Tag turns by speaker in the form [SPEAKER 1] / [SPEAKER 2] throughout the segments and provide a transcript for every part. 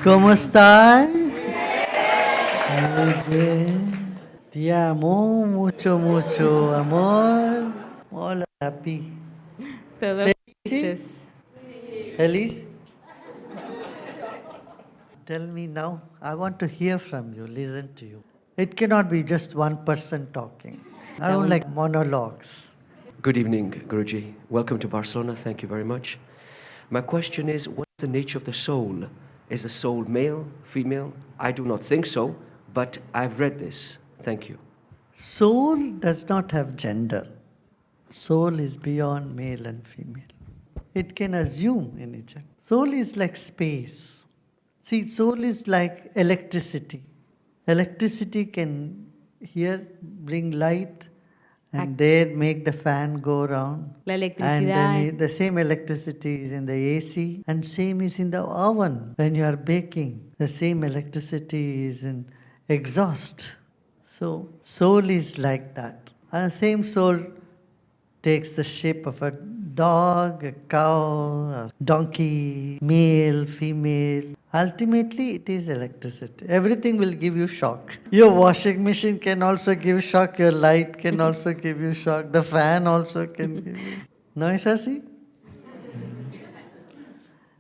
[SPEAKER 1] ¿Cómo estás? Muy bien. Te amo mucho, mucho amor. Hola, happy.
[SPEAKER 2] Todo
[SPEAKER 1] ¿Sí?
[SPEAKER 2] felices.
[SPEAKER 1] Feliz? Tell me now. I want to hear from you, listen to you. It cannot be just one person talking. I don't like monologues.
[SPEAKER 3] Good evening, Guruji. Welcome to Barcelona. Thank you very much. My question is, what's the nature of the soul? Is the soul male, female? I do not think so, but I've read this. Thank you.
[SPEAKER 1] Soul does not have gender. Soul is beyond male and female. It can assume any gender. Soul is like space. See, soul is like electricity. Electricity can here bring light and there make the fan go around.
[SPEAKER 2] La
[SPEAKER 1] And
[SPEAKER 2] electricidad,
[SPEAKER 1] then the same electricity is in the AC and same is in the oven when you are baking. The same electricity is in exhaust. So soul is like that. And same soul takes the shape of a dog, a cow, a donkey, male, female. Ultimately, it is electricity. Everything will give you shock. Your washing machine can also give shock. Your light can also give you shock. The fan also can give you. No, Isasi?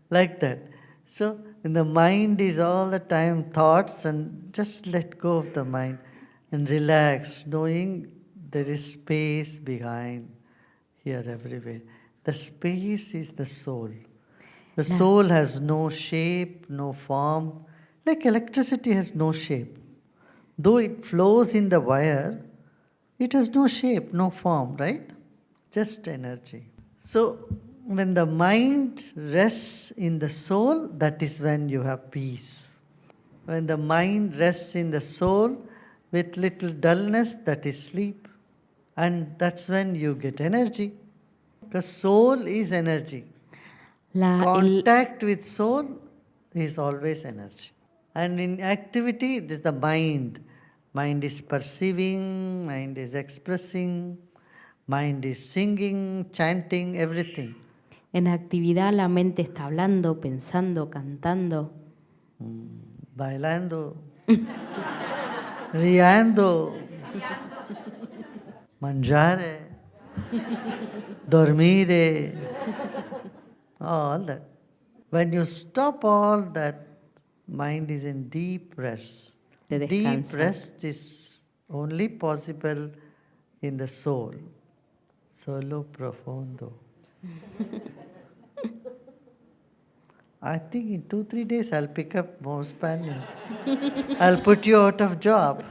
[SPEAKER 1] Like that. So, in the mind is all the time thoughts, and just let go of the mind and relax, knowing there is space behind here everywhere. The space is the soul. The soul has no shape, no form. Like electricity has no shape. Though it flows in the wire, it has no shape, no form, right? Just energy. So, when the mind rests in the soul, that is when you have peace. When the mind rests in the soul with little dullness, that is sleep. And that's when you get energy. Because soul is energy. Contact with soul is always energy. And in activity, there's the mind. Mind is perceiving, mind is expressing, mind is singing, chanting, everything.
[SPEAKER 2] en actividad la mente está hablando, pensando, cantando,
[SPEAKER 1] Bailando, riendo, mangiare, dormire, all that. When you stop all that, mind is in deep rest.
[SPEAKER 2] de
[SPEAKER 1] Deep
[SPEAKER 2] descansar.
[SPEAKER 1] rest is only possible in the soul. Solo profondo. I think in 2-3 days I'll pick up more Spanish. I'll put you out of job.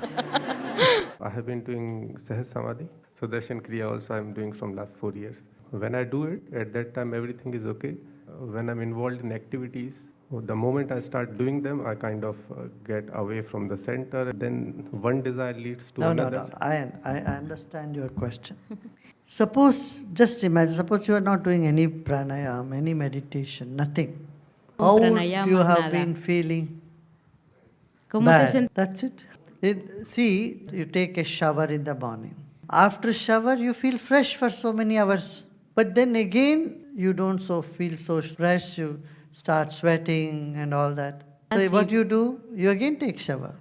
[SPEAKER 4] I have been doing Sahaj Samadhi. Sudarshan Kriya also I'm doing from last 4 years. When I do it, at that time everything is okay. When I'm involved in activities, the moment I start doing them, I kind of get away from the center. Then one desire leads to another.
[SPEAKER 1] No. I understand your question. Suppose, just imagine, suppose you are not doing any pranayama, any meditation, nothing.
[SPEAKER 2] Un
[SPEAKER 1] How would
[SPEAKER 2] pranayama,
[SPEAKER 1] you have
[SPEAKER 2] nada.
[SPEAKER 1] been feeling?
[SPEAKER 2] ¿Cómo te
[SPEAKER 1] Bad.
[SPEAKER 2] sent-
[SPEAKER 1] That's it. See, you take a shower in the morning. After shower, you feel fresh for so many hours. But then again, you don't feel so fresh. You start sweating and all that. So
[SPEAKER 2] Así.
[SPEAKER 1] what you do? You again take shower.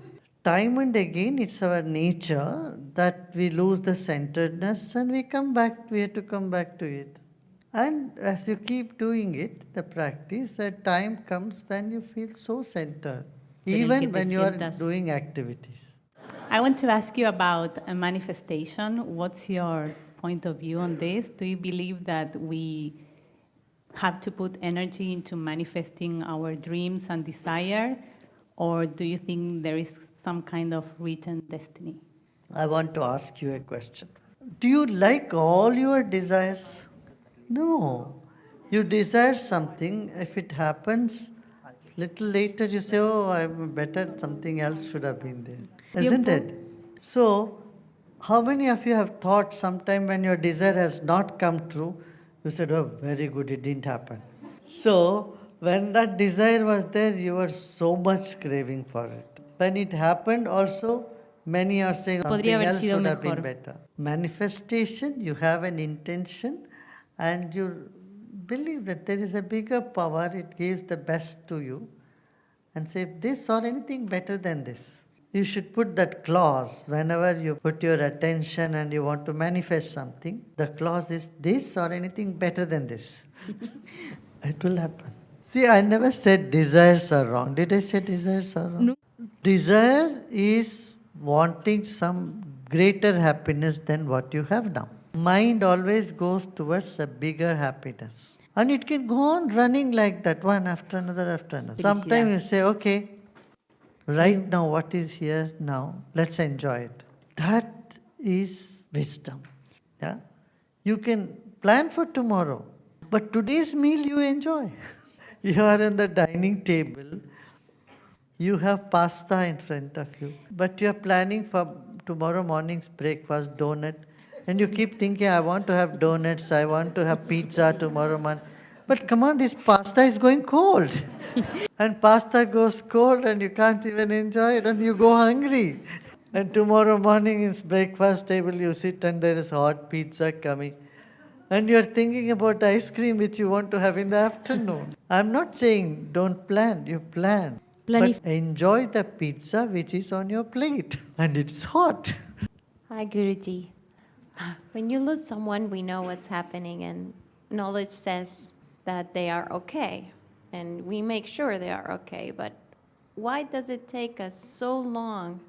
[SPEAKER 1] Time and again, it's our nature that we lose the centeredness and we come back. We have to come back to it. And as you keep doing it, the practice, a time comes when you feel so centered,
[SPEAKER 2] En el que
[SPEAKER 1] even
[SPEAKER 2] te
[SPEAKER 1] when you are
[SPEAKER 2] sientas-
[SPEAKER 1] doing activities.
[SPEAKER 5] I want to ask you about a manifestation. What's your point of view on this? Do you believe that we have to put energy into manifesting our dreams and desire? Or do you think there is some kind of written destiny?
[SPEAKER 1] I want to ask you a question. Do you like all your desires? No. You desire something, if it happens, little later you say, oh, I'm better, something else should have been there. Isn't it? So, how many of you have thought sometime when your desire has not come true, you said, oh, very good, it didn't happen. So, when that desire was there, you were so much craving for it. When it happened also, many are saying something
[SPEAKER 2] Podría haber
[SPEAKER 1] else
[SPEAKER 2] sido
[SPEAKER 1] would have been
[SPEAKER 2] mejor.
[SPEAKER 1] better. Manifestation, you have an intention and you believe that there is a bigger power, it gives the best to you. and say this or anything better than this. You should put that clause whenever you put your attention and you want to manifest something. The clause is this or anything better than this. It will happen. See, I never said desires are wrong. Did I say desires are wrong?
[SPEAKER 2] No.
[SPEAKER 1] Desire is wanting some greater happiness than what you have now. Mind always goes towards a bigger happiness. And it can go on running like that, one after another after another. Sometimes you say, okay, right now, what is here now, let's enjoy it. That is wisdom. Yeah? You can plan for tomorrow, but today's meal you enjoy. You are on the dining table, you have pasta in front of you, but you are planning for tomorrow morning's breakfast, donut, and you keep thinking, I want to have donuts, I want to have pizza tomorrow morning. But come on, this pasta is going cold. And pasta goes cold and you can't even enjoy it and you go hungry. And tomorrow morning in breakfast table you sit and there is hot pizza coming. And you are thinking about ice cream which you want to have in the afternoon. I'm not saying don't plan, you plan. But enjoy the pizza which is on your plate and it's hot.
[SPEAKER 6] Hi, Guruji. When you lose someone, we know what's happening, and knowledge says that they are okay, and we make sure they are okay. But why does it take us so long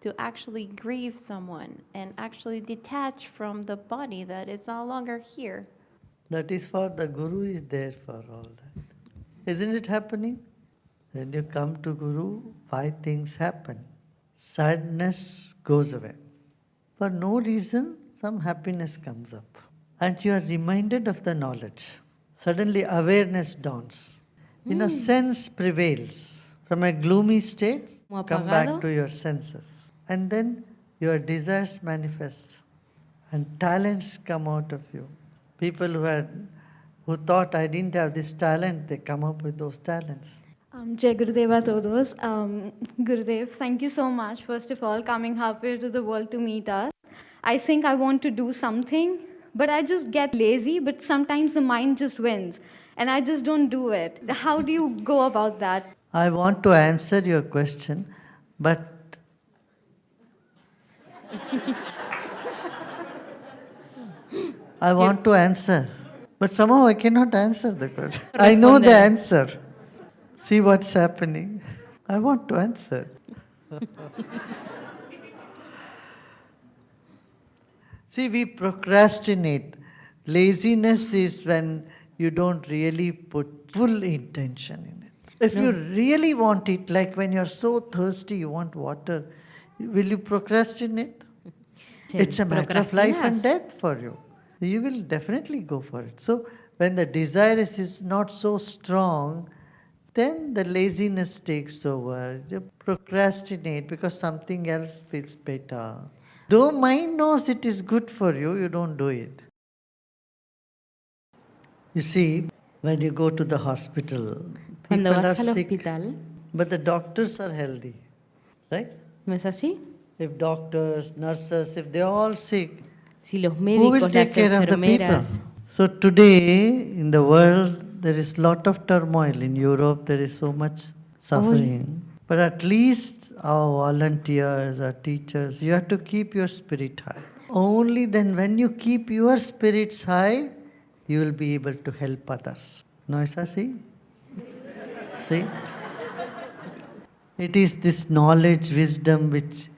[SPEAKER 6] to actually grieve someone and actually detach from the body that is no longer here?
[SPEAKER 1] That is for the Guru is there for all that. Isn't it happening? When you come to Guru, 5 things happen. Sadness goes away. For no reason, some happiness comes up. And you are reminded of the knowledge. Suddenly awareness dawns. Sense prevails. From a gloomy state,
[SPEAKER 2] Como
[SPEAKER 1] come
[SPEAKER 2] apagado.
[SPEAKER 1] back to your senses. And then your desires manifest. And talents come out of you. People who thought I didn't have this talent, they come up with those talents.
[SPEAKER 7] Jai Gurudev a todos. Gurudev, thank you so much, first of all, coming halfway to the world to meet us. I think I want to do something, but I just get lazy, but sometimes the mind just wins, and I just don't do it. How do you go about that?
[SPEAKER 1] I want to answer your question, but I want to answer, but somehow I cannot answer the question. I know the answer. See what's happening. I want to answer. See, we procrastinate. Laziness is when you don't really put full intention in it. If you really want it, like when you're so thirsty, you want water, will you procrastinate? It's a matter of life and death for you. You will definitely go for it. So, when the desire is not so strong, then the laziness takes over. You procrastinate because something else feels better. Though mind knows it is good for you, you don't do it. You see, when you go to the hospital,
[SPEAKER 2] Cuando
[SPEAKER 1] people are
[SPEAKER 2] vas al
[SPEAKER 1] sick,
[SPEAKER 2] hospital,
[SPEAKER 1] but the doctors are healthy, right?
[SPEAKER 2] ¿no es así?
[SPEAKER 1] If doctors, nurses, if they're all sick,
[SPEAKER 2] Si los
[SPEAKER 1] who will
[SPEAKER 2] médicos,
[SPEAKER 1] take
[SPEAKER 2] las
[SPEAKER 1] care of the people?
[SPEAKER 2] enfermeras.
[SPEAKER 1] So today in the world there is lot of turmoil. In Europe there is so much suffering. But at least our volunteers, our teachers, you have to keep your spirit high. Only then when you keep your spirits high, you will be able to help others. No, is that see? See? It is this knowledge, wisdom which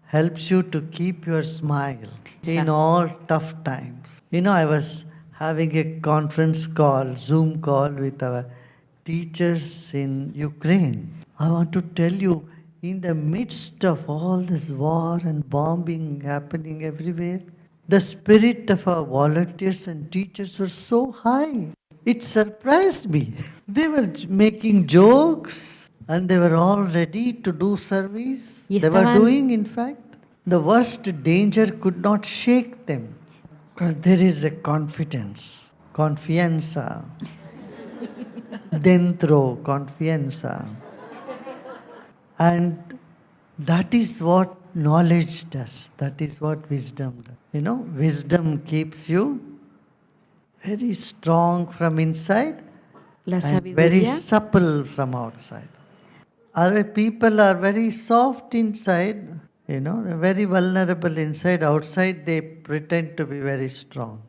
[SPEAKER 1] helps you to keep your smile in all tough times. I was having a conference call, Zoom call with our teachers in Ukraine. I want to tell you, in the midst of all this war and bombing happening everywhere, the spirit of our volunteers and teachers was so high. It surprised me. They were making jokes and they were all ready to do service.
[SPEAKER 2] Y
[SPEAKER 1] They were
[SPEAKER 2] estaban-
[SPEAKER 1] doing, in fact. The worst danger could not shake them because there is a confidence, confianza, dentro, confianza. And that is what knowledge does. That is what wisdom does. Wisdom keeps you very strong from inside
[SPEAKER 2] La
[SPEAKER 1] and very
[SPEAKER 2] sabiduría
[SPEAKER 1] supple from outside. Other people are very soft inside, they're very vulnerable inside. Outside, they pretend to be very strong.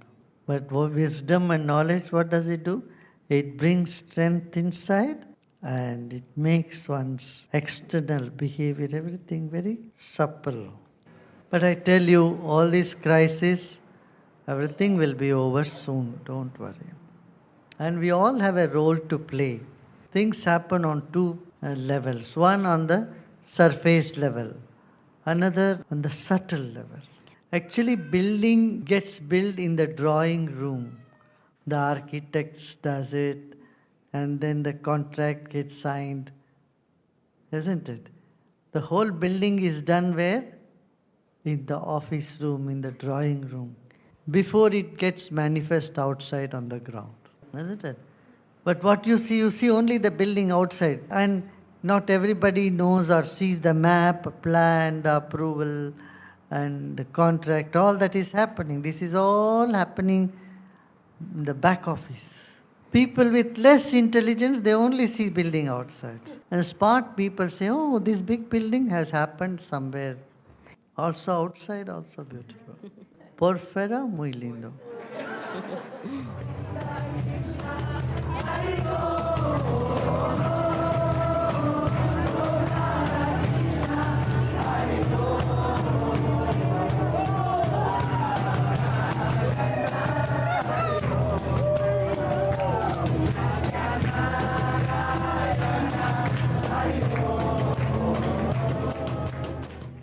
[SPEAKER 1] But wisdom and knowledge, what does it do? It brings strength inside and it makes one's external behavior, everything very supple. But I tell you, all these crises, everything will be over soon, don't worry. And we all have a role to play. Things happen on two levels. One on the surface level, another on the subtle level. Actually, building gets built in the drawing room. The architect does it, and then the contract gets signed, isn't it? The whole building is done where? In the office room, in the drawing room, before it gets manifest outside on the ground, isn't it? But what you see only the building outside, and not everybody knows or sees the map, plan, the approval, and the contract, all that is happening. This is all happening in the back office. People with less intelligence, they only see building outside. And smart people say, oh, this big building has happened somewhere. Also outside, also beautiful. Por fuera, muy lindo.